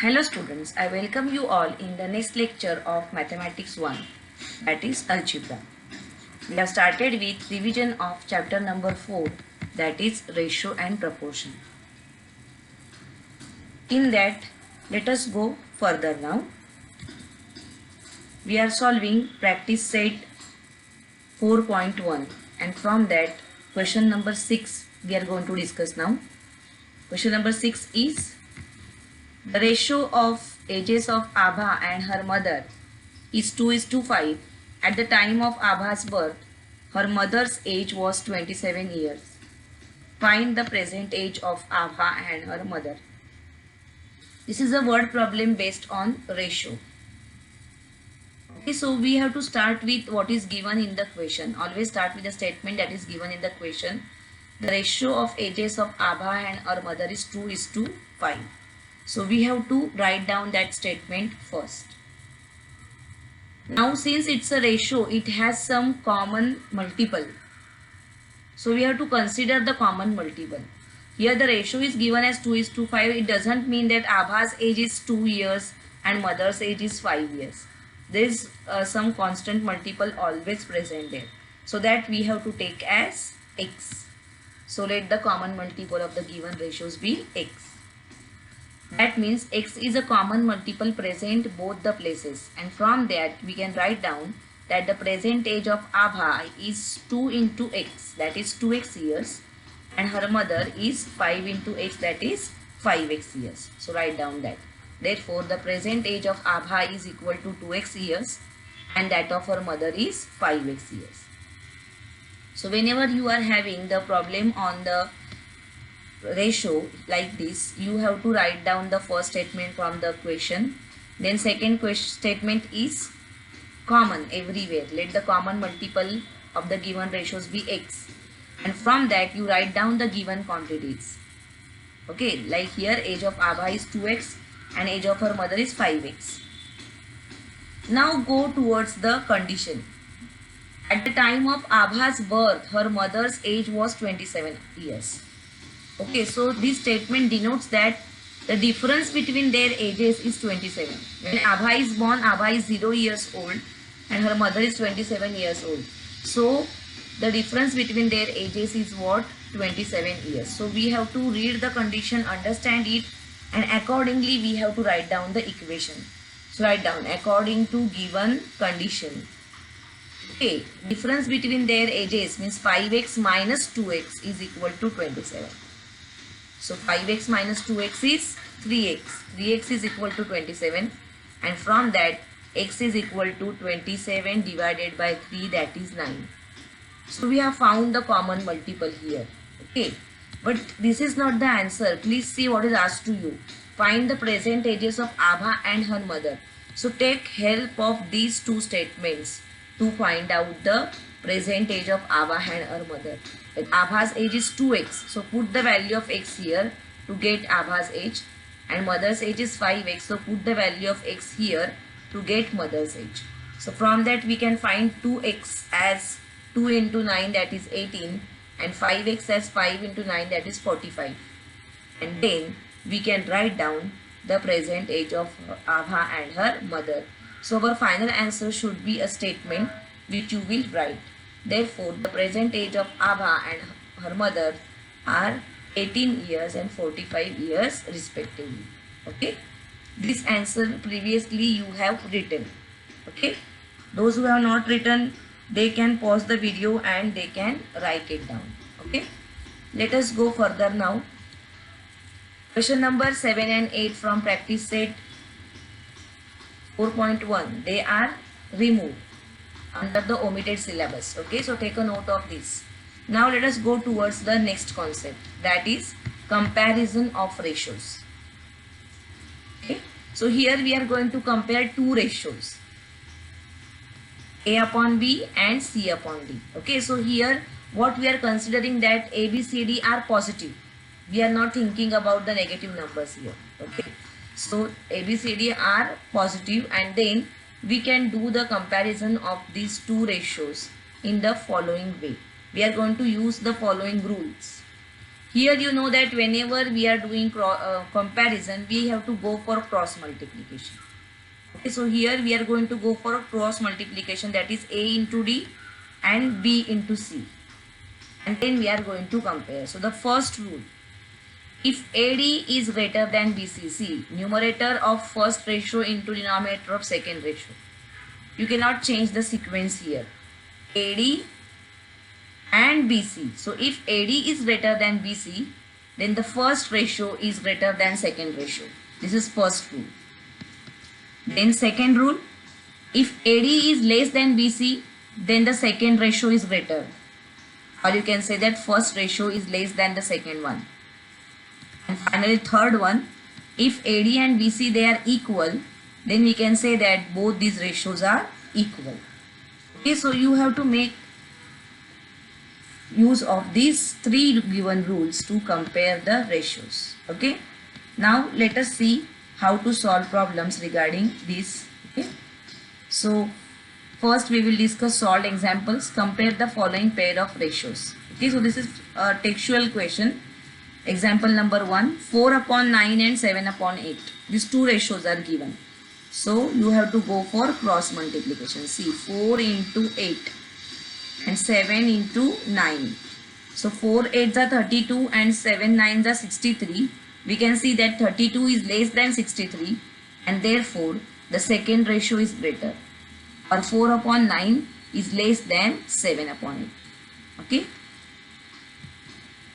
Hello students, I welcome you all in the next lecture of Mathematics 1, that is Algebra. We have started with revision of chapter number 4, that is Ratio and Proportion. In that, let us go further now. We are solving practice set 4.1 and from that question number 6 we are going to discuss now. Question number 6 is the ratio of ages of Abha and her mother is 2:5. At the time of Abha's birth, her mother's age was 27 years. Find the present age of Abha and her mother. This is a word problem based on ratio. Okay, so we have to start with what is given in the question. Always start with the statement that is given in the question. The ratio of ages of Abha and her mother is 2:5. So we have to write down that statement first. Now since it's a ratio, it has some common multiple. So we have to consider the common multiple. Here the ratio is given as 2:5. It doesn't mean that Abha's age is 2 years and mother's age is 5 years. There is some constant multiple always present there. So that we have to take as x. So let the common multiple of the given ratios be x. That means x is a common multiple present both the places, and from that we can write down that the present age of Abha is 2 into x, that is 2x years, and her mother is 5 into x, that is 5x years. So write down that. Therefore the present age of Abha is equal to 2x years and that of her mother is 5x years. So whenever you are having the problem on the ratio like this, you have to write down the first statement from the question. Then second statement is common everywhere. Let the common multiple of the given ratios be x. And from that you write down the given quantities. Okay, like here age of Abha is 2x and age of her mother is 5x. Now go towards the condition. At the time of Abha's birth, her mother's age was 27 years. Okay, so this statement denotes that the difference between their ages is 27. When Abha is born, Abha is 0 years old and her mother is 27 years old. So the difference between their ages is what? 27 years. So we have to read the condition, understand it, and accordingly we have to write down the equation. So write down according to given condition. Okay, difference between their ages means 5x minus 2x is equal to 27. So 5x minus 2x is 3x. 3x is equal to 27 and from that x is equal to 27 divided by 3, that is 9. So we have found the common multiple here. Okay, but this is not the answer. Please see what is asked to you. Find the present ages of Abha and her mother. So take help of these two statements to find out the present age of Abha and her mother. Abha's age is 2x, so put the value of x here to get Abha's age, and mother's age is 5x, so put the value of x here to get mother's age. So from that we can find 2x as 2 into 9, that is 18, and 5x as 5 into 9, that is 45. And then we can write down the present age of Abha and her mother. So our final answer should be a statement which you will write. Therefore, the present age of Abha and her mother are 18 years and 45 years respectively. Okay. This answer previously you have written. Okay. Those who have not written, they can pause the video and they can write it down. Okay. Let us go further now. Question number 7 and 8 from practice set 4.1. They are removed under the omitted syllabus. Okay, so take a note of this. Now let us go towards the next concept, that is comparison of ratios. Okay, so here we are going to compare two ratios, A upon B and C upon D. Okay, so here what we are considering that A, B, C, D are positive. We are not thinking about the negative numbers here. Okay, so A, B, C, D are positive, and then we can do the comparison of these two ratios in the following way. We are going to use the following rules. Here you know that whenever we are doing comparison, we have to go for cross multiplication. Okay, so here we are going to go for a cross multiplication, that is A into D and B into C. And then we are going to compare. So the first rule, if AD is greater than BCC, numerator of first ratio into denominator of second ratio. You cannot change the sequence here. AD and BC. So if AD is greater than BC, then the first ratio is greater than second ratio. This is first rule. Then second rule, if AD is less than BC, then the second ratio is greater. Or you can say that first ratio is less than the second one. And finally third one, if AD and BC they are equal, then we can say that both these ratios are equal. Okay, so you have to make use of these three given rules to compare the ratios. Okay, now let us see how to solve problems regarding this. Okay, so first we will discuss solved examples. Compare the following pair of ratios. Okay, so this is a textual question. Example number 1, 4/9 and 7/8. These two ratios are given. So you have to go for cross multiplication. See, 4 into 8 and 7 into 9. So 4 8s are 32 and 7 9s are 63. We can see that 32 is less than 63 and therefore the second ratio is greater. Or 4/9 is less than 7/8. Okay.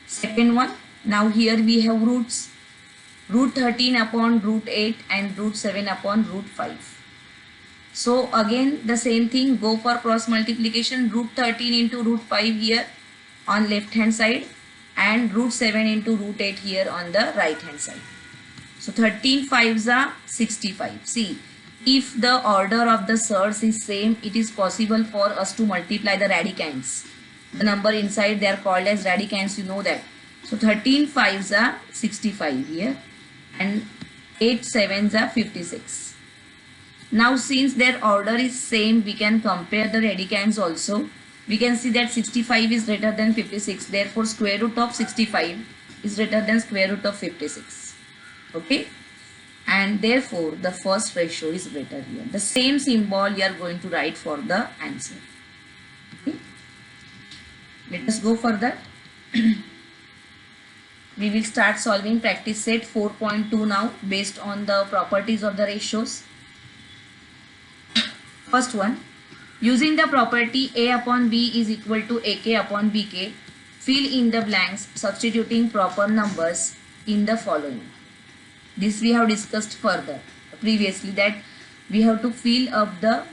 Second one, now here we have roots. Root 13 upon root 8 and root 7 upon root 5. So again the same thing, go for cross multiplication. Root 13 into root 5 here on left hand side and root 7 into root 8 here on the right hand side. So 13 5s are 65. See, if the order of the surds is same, it is possible for us to multiply the radicands. The number inside they are called as radicands, you know that. So 13 5s are 65 here and 8 7s are 56. Now since their order is same, we can compare the radicands also. We can see that 65 is greater than 56. Therefore square root of 65 is greater than square root of 56. Okay. And therefore the first ratio is greater here. The same symbol you are going to write for the answer. Okay. Let us go further. We will start solving practice set 4.2 now based on the properties of the ratios. First one, using the property A upon B is equal to AK upon BK, fill in the blanks substituting proper numbers in the following. This we have discussed further previously, that we have to fill up the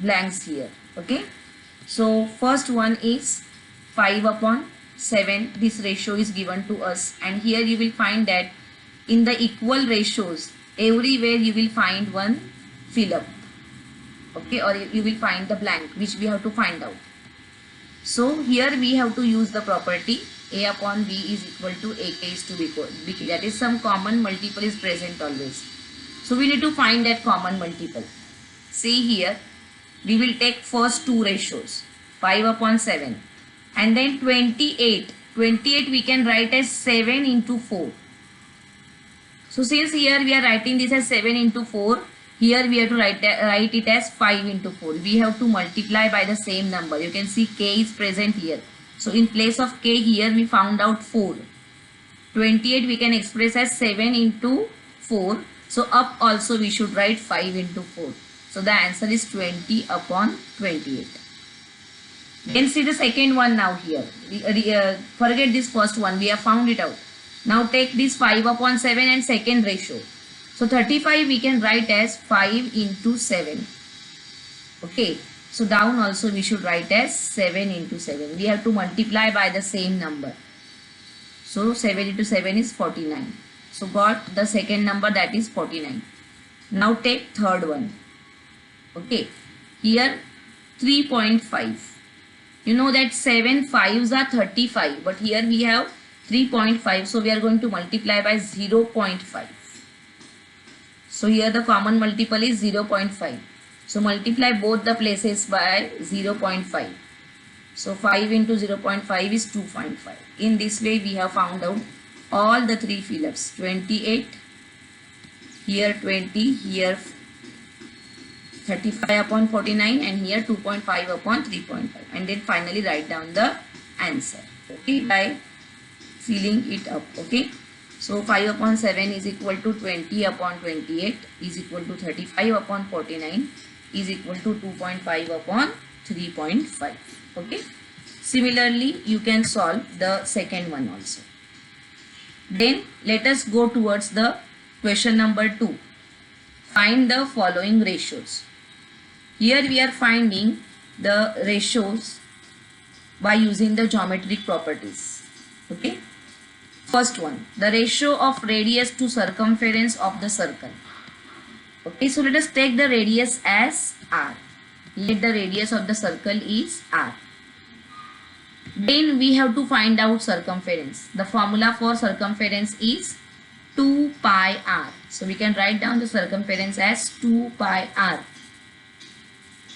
blanks here. Okay. So first one is 5/7. This ratio is given to us and here you will find that in the equal ratios everywhere you will find one fill up. Okay, or you will find the blank which we have to find out. So here we have to use the property A upon B is equal to AK is to BK. That is, some common multiple is present always. So we need to find that common multiple. See here, we will take first two ratios, 5/7 and then 28. 28 we can write as 7 into 4. So since here we are writing this as 7 into 4, here we have to write it as 5 into 4. We have to multiply by the same number. You can see K is present here. So in place of K here we found out 4. 28 we can express as 7 into 4. So up also we should write 5 into 4. So the answer is 20/28. Then see the second one now here. Forget this first one. We have found it out. Now take this 5/7 and second ratio. So 35 we can write as 5 into 7. Okay. So down also we should write as 7 into 7. We have to multiply by the same number. So 7 into 7 is 49. So got the second number, that is 49. Now take third one. Okay. Here 3.5. You know that 7 5s are 35. But here we have 3.5. So we are going to multiply by 0.5. So here the common multiple is 0.5. So multiply both the places by 0.5. So 5 into 0.5 is 2.5. In this way we have found out all the three fill-ups. 28, here 20, here 35 upon 49 and here 2.5 upon 3.5, and then finally write down the answer, okay, by filling it up. Okay, so 5 upon 7 is equal to 20 upon 28 is equal to 35 upon 49 is equal to 2.5 upon 3.5. Okay, similarly you can solve the second one also. Then let us go towards the question number 2. Find the following ratios. Here we are finding the ratios by using the geometric properties. Okay. First one, the ratio of radius to circumference of the circle. Okay, so let us take the radius as r. Let the radius of the circle is r. Then we have to find out circumference. The formula for circumference is 2 pi r. So we can write down the circumference as 2 pi r.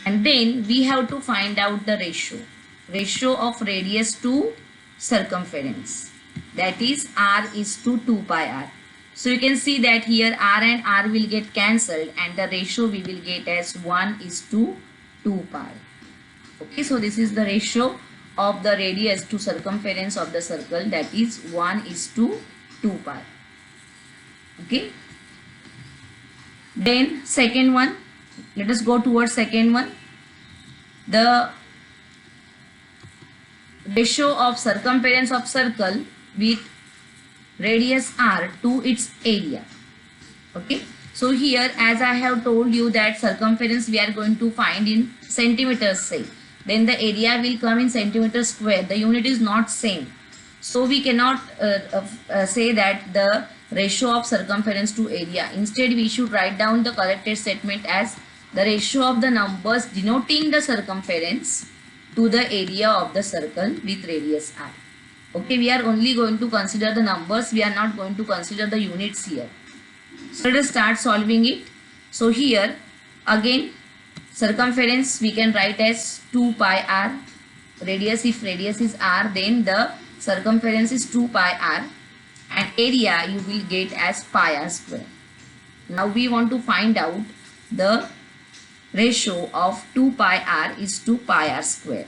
And then we have to find out the ratio of radius to circumference. That is r is to 2 pi r. So you can see that here r and r will get cancelled and the ratio we will get as 1 is to 2 pi. Okay, so this is the ratio of the radius to circumference of the circle, that is 1 is to 2 pi. Okay. Then second one, let us go towards second one. The ratio of circumference of circle with radius r to its area. Okay, so here as I have told you that circumference we are going to find in centimeters, say, then the area will come in centimeters square. The unit is not same, so we cannot say that the ratio of circumference to area. Instead we should write down the corrected statement as the ratio of the numbers denoting the circumference to the area of the circle with radius r. Okay, we are only going to consider the numbers, we are not going to consider the units here. So let us start solving it. So here again circumference we can write as 2 pi r. Radius, if radius is r, then the circumference is 2 pi r, and area you will get as pi r square. Now we want to find out the ratio of 2 pi r is to pi r square.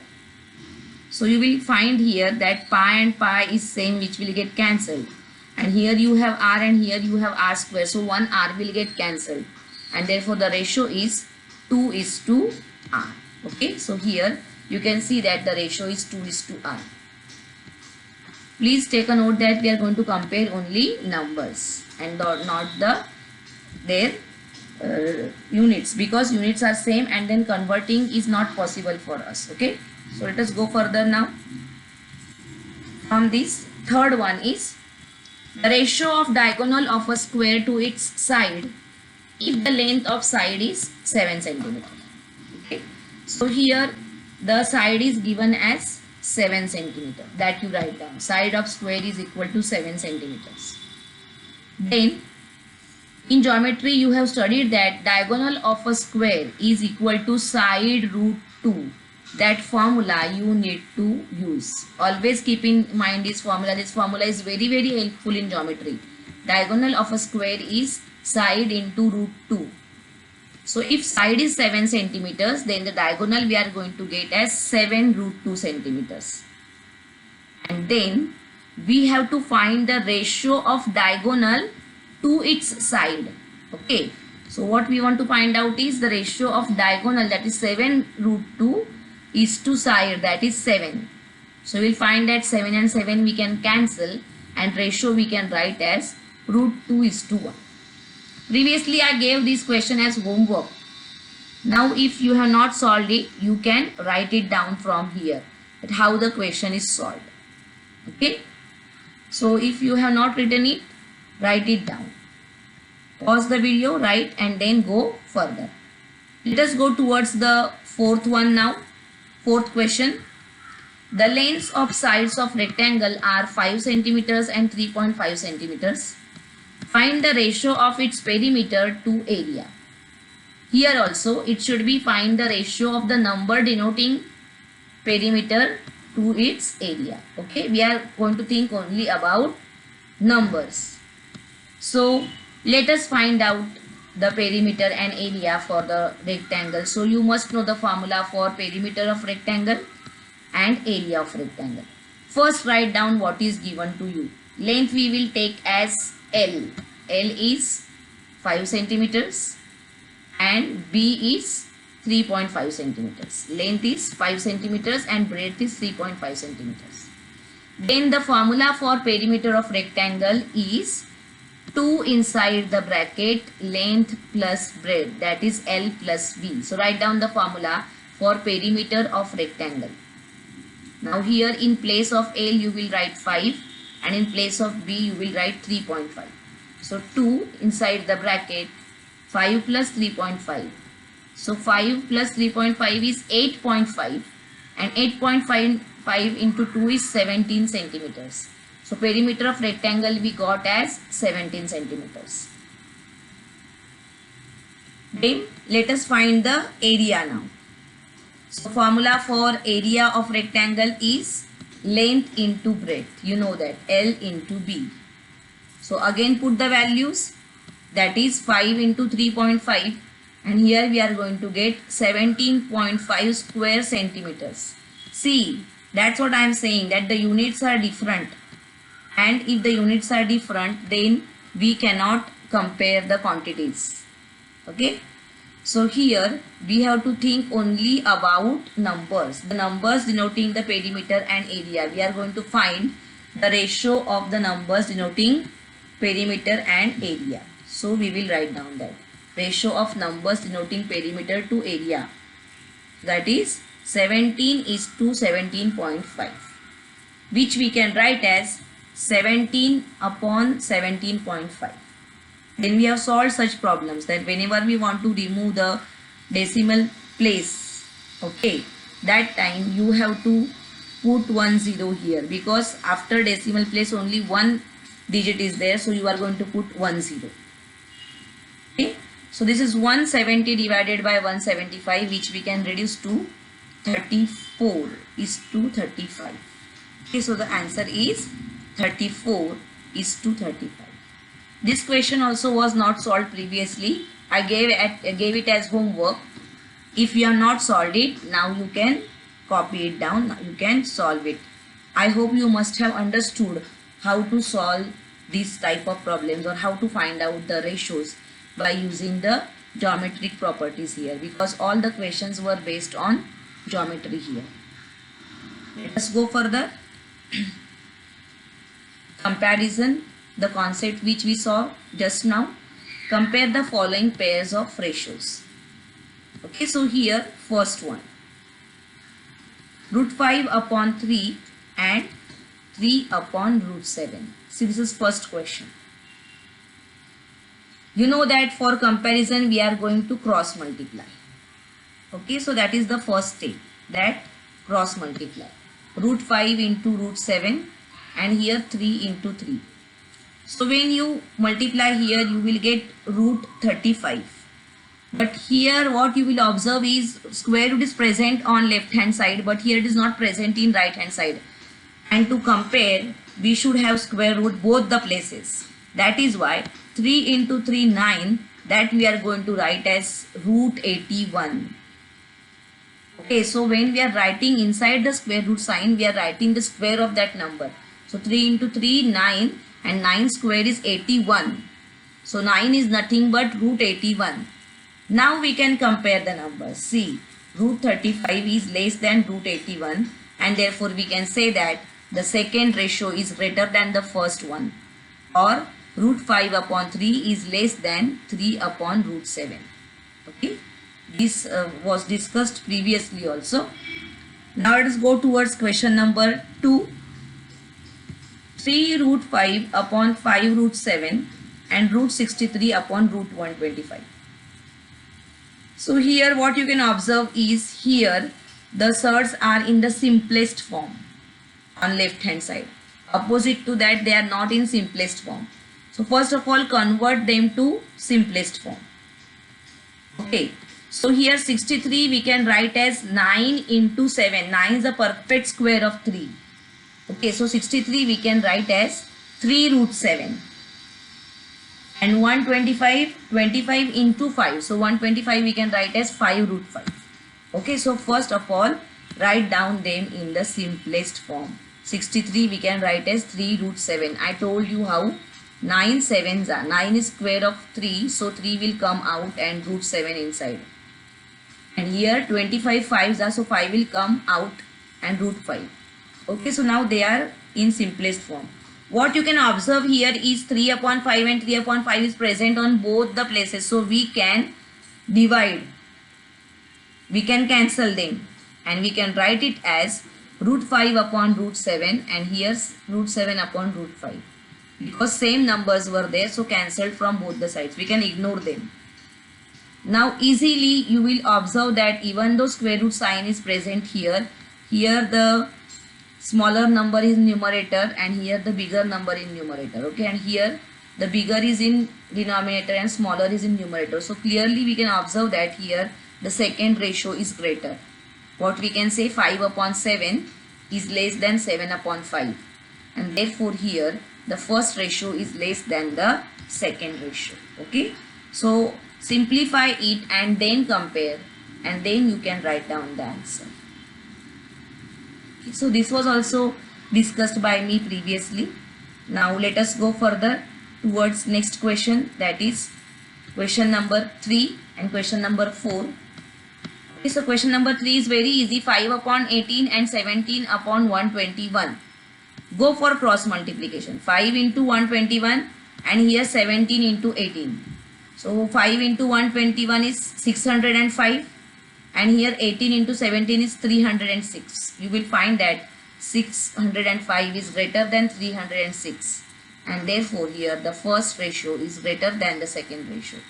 So you will find here that pi and pi is same, which will get cancelled, and here you have r and here you have r square, so one r will get cancelled, and therefore the ratio is 2 is to r. Okay, so here you can see that the ratio is 2 is to r. Please take a note that we are going to compare only numbers and not their units, because units are same and then converting is not possible for us. Okay, so let us go further now. From this, third one is the ratio of diagonal of a square to its side if the length of side is 7 cm. Okay, so here the side is given as 7 cm, that you write down. Side of square is equal to 7 cm. Then in geometry you have studied that diagonal of a square is equal to side root 2. That formula you need to use. Always keep in mind this formula. This formula is very helpful in geometry. Diagonal of a square is side into root 2. So if side is 7 centimeters, then the diagonal we are going to get as 7 root 2 centimeters. And then we have to find the ratio of diagonal to its side. Okay, so what we want to find out is the ratio of diagonal, that is 7 root 2 is to side, that is 7. So we will find that 7 and 7 we can cancel, and ratio we can write as root 2 is to 1. Previously I gave this question as homework. Now if you have not solved it, you can write it down from here, that how the question is solved. Okay, so if you have not written it, write it down. Pause the video, write, and then go further. Let us go towards the fourth one now. Fourth question. The lengths of sides of rectangle are 5 centimeters and 3.5 centimeters. Find the ratio of its perimeter to area. Here also it should be find the ratio of the number denoting perimeter to its area. Okay, we are going to think only about numbers. So let us find out the perimeter and area for the rectangle. So you must know the formula for perimeter of rectangle and area of rectangle. First write down what is given to you. Length we will take as L. L is 5 centimeters and B is 3.5 centimeters. Length is 5 centimeters and breadth is 3.5 centimeters. Then the formula for perimeter of rectangle is 2 inside the bracket length plus breadth, that is L plus B. So write down the formula for perimeter of rectangle. Now here in place of L you will write 5 and in place of B you will write 3.5. So 2 inside the bracket 5 plus 3.5. So 5 plus 3.5 is 8.5 and 8.5 into 2 is 17 centimeters. So perimeter of rectangle we got as 17 centimeters. Then let us find the area now. So formula for area of rectangle is length into breadth. You know that, L into B. So again put the values, that is 5 into 3.5 and here we are going to get 17.5 square centimeters. See, that's what I am saying, that the units are different. And if the units are different, then we cannot compare the quantities. Okay. So here we have to think only about numbers. The numbers denoting the perimeter and area. We are going to find the ratio of the numbers denoting perimeter and area. So we will write down that. Ratio of numbers denoting perimeter to area. That is 17 is to 17.5. Which we can write as 17 upon 17.5. Then we have solved such problems that whenever we want to remove the decimal place, okay, that time you have to put 10 here, because after decimal place only one digit is there, so you are going to put 10. Okay, so this is 170 divided by 175, which we can reduce to 34 is to 35. Okay, so the answer is 34 is to 35. This question also was not solved previously. I gave it as homework. If you have not solved it, now you can copy it down. Now you can solve it. I hope you must have understood how to solve these type of problems or how to find out the ratios by using the geometric properties here, because all the questions were based on geometry here. Let us go further. Comparison, the concept which we saw just now. Compare the following pairs of ratios. Okay, so here first one, root 5 upon 3 and 3 upon root 7. See, this is first question. You know that for comparison we are going to cross multiply. Okay, so that is the first step, that cross multiply. Root 5 into root 7 and here 3 into 3. So when you multiply here, you will get root 35. But here what you will observe is square root is present on left hand side, but here it is not present in right hand side. And to compare, we should have square root both the places. That is why 3 into 3, 9, that we are going to write as root 81. Okay, so when we are writing inside the square root sign, we are writing the square of that number. So 3 into 3, 9. And 9 square is 81. So 9 is nothing but root 81. Now we can compare the numbers. See, root 35 is less than root 81 and therefore we can say that the second ratio is greater than the first one. Or root 5 upon 3 is less than 3 upon root 7. Okay, this was discussed previously also. Now let us go towards question number 2. 3 root 5 upon 5 root 7 and root 63 upon root 125. So here what you can observe is, here the surds are in the simplest form on left hand side. Opposite to that, they are not in simplest form. So first of all, convert them to simplest form. Okay, So here 63 we can write as 9 into 7. 9 is the perfect square of 3. Okay, so 63 we can write as 3 root 7. And 125, 25 into 5. So 125 we can write as 5 root 5. Okay, so first of all, write down them in the simplest form. 63 we can write as 3 root 7. I told you how 9 sevens are. 9 is square of 3. So 3 will come out and root 7 inside. And here 25 fives are. So 5 will come out and root 5. Okay, so now they are in simplest form. What you can observe here is 3 upon 5 and 3 upon 5 is present on both the places. So we can divide. We can cancel them. And we can write it as root 5 upon root 7. And here's root 7 upon root 5. Because same numbers were there. So cancelled from both the sides. We can ignore them. Now easily you will observe that even though square root sign is present here. Here the smaller number is numerator and here the bigger number in numerator. Okay, and here the bigger is in denominator and smaller is in numerator. So clearly we can observe that here the second ratio is greater. What we can say, 5 upon 7 is less than 7 upon 5. And therefore here the first ratio is less than the second ratio. Okay, so simplify it and then compare and then you can write down the answer. So this was also discussed by me previously. Now let us go further towards next question, that is question number 3 and question number 4. Okay, so question number 3 is very easy. 5 upon 18 and 17 upon 121. Go for cross multiplication. 5 into 121 and here 17 into 18. So 5 into 121 is 605. And here 18 into 17 is 306. You will find that 605 is greater than 306. And therefore here the first ratio is greater than the second ratio.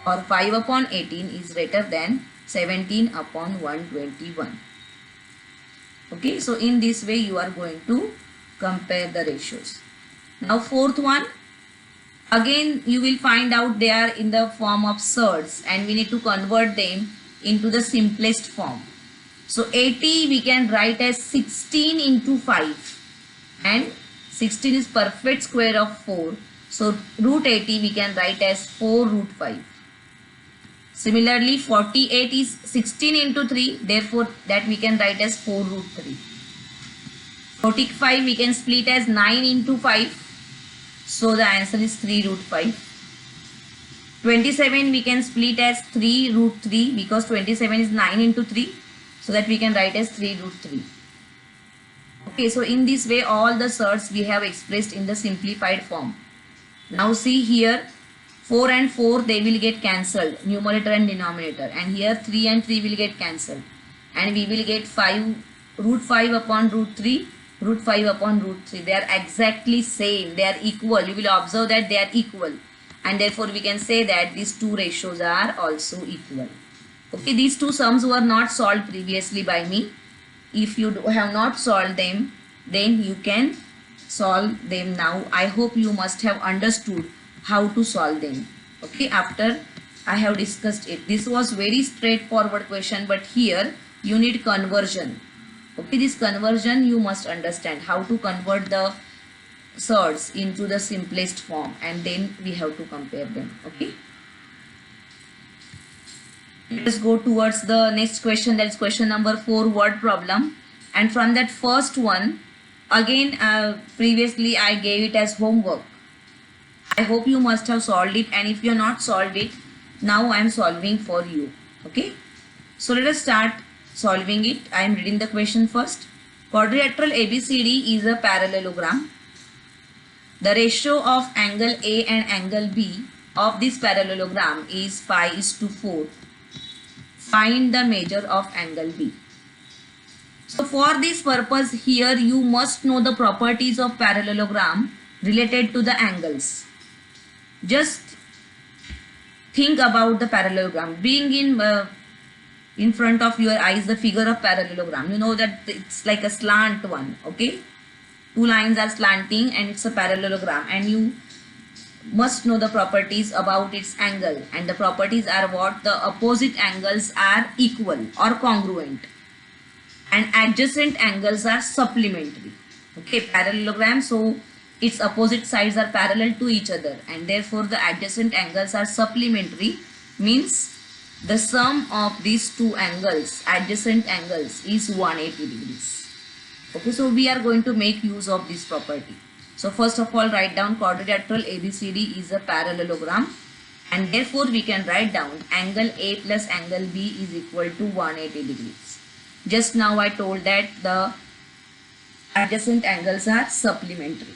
Or 5 upon 18 is greater than 17 upon 121. Okay, so in this way you are going to compare the ratios. Now fourth one. Again you will find out they are in the form of surds and we need to convert them into the simplest form. So 80 we can write as 16 into 5 and 16 is perfect square of 4. So root 80 we can write as 4 root 5. Similarly 48 is 16 into 3, therefore that we can write as 4 root 3. 45 we can split as 9 into 5, so the answer is 3 root 5. 27 we can split as 3 root 3 because 27 is 9 into 3, so that we can write as 3 root 3. Okay, so in this way all the surds we have expressed in the simplified form. Now see here 4 and 4 they will get cancelled, numerator and denominator, and here 3 and 3 will get cancelled and we will get 5 root 5 upon root 3, root 5 upon root 3. They are exactly same, they are equal. You will observe that they are equal. And therefore we can say that these two ratios are also equal. Okay, these two sums were not solved previously by me. If you have not solved them, then you can solve them now. I hope you must have understood how to solve them. Okay, after I have discussed it. This was very straightforward question, but here you need conversion. Okay, this conversion you must understand how to convert the surds into the simplest form and then we have to compare them. Okay, let us go towards the next question, that is question number 4, word problem. And from that first one again previously I gave it as homework. I hope you must have solved it, and if you have not solved it, now I am solving for you. Okay, so let us start solving it. I am reading the question first. Quadrilateral ABCD is a parallelogram. The ratio of angle A and angle B of this parallelogram is 5:4. Find the measure of angle B. So for this purpose here you must know the properties of parallelogram related to the angles. Just think about the parallelogram being in front of your eyes, the figure of parallelogram. You know that it's like a slant one. Okay, two lines are slanting and it's a parallelogram, and you must know the properties about its angle, and the properties are what? The opposite angles are equal or congruent and adjacent angles are supplementary. Okay, parallelogram, so its opposite sides are parallel to each other and therefore the adjacent angles are supplementary, means the sum of these two angles, adjacent angles, is 180 degrees. Okay, so we are going to make use of this property. So first of all, write down quadrilateral ABCD is a parallelogram, and therefore we can write down angle A plus angle B is equal to 180 degrees. Just now I told that the adjacent angles are supplementary.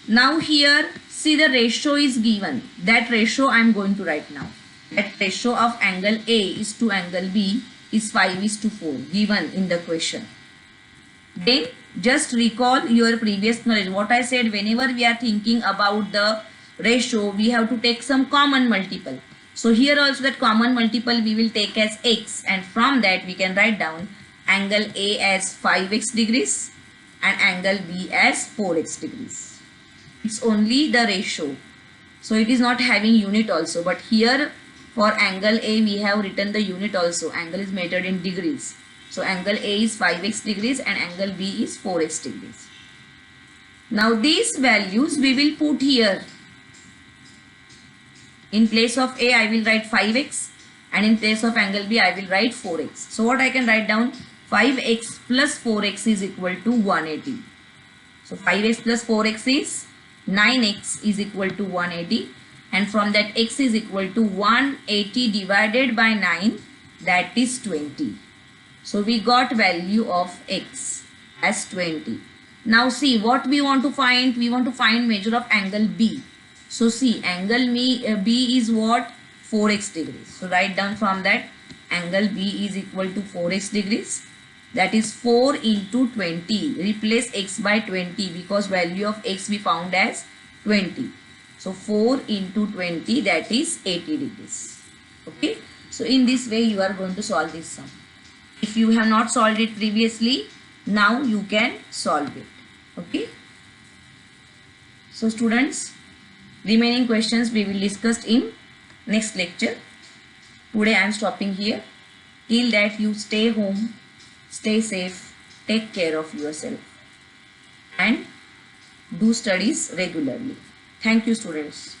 Now here, see, the ratio is given. That ratio I am going to write now. That ratio of angle A is to angle B is 5:4 given in the question. Then just recall your previous knowledge. What I said, whenever we are thinking about the ratio, we have to take some common multiple. So here also that common multiple we will take as x, and from that we can write down angle A as 5x degrees and angle B as 4x degrees. It's only the ratio. So it is not having unit also, but here for angle A we have written the unit also. Angle is measured in degrees. So angle A is 5x degrees and angle B is 4x degrees. Now these values we will put here. In place of A I will write 5x and in place of angle B I will write 4x. So what I can write down? 5x plus 4x is equal to 180. So 5x plus 4x is 9x is equal to 180, and from that x is equal to 180 divided by 9, that is 20. So we got value of x as 20. Now see what we want to find. We want to find measure of angle B. So see, angle B is what? 4x degrees. So write down from that angle B is equal to 4x degrees. That is 4 into 20. Replace x by 20 because value of x we found as 20. So 4 into 20, that is 80 degrees. Okay. So in this way you are going to solve this sum. If you have not solved it previously, now you can solve it. Okay. So students, remaining questions we will discuss in next lecture. Today I am stopping here. Till that, you stay home, stay safe, take care of yourself and do studies regularly. Thank you students.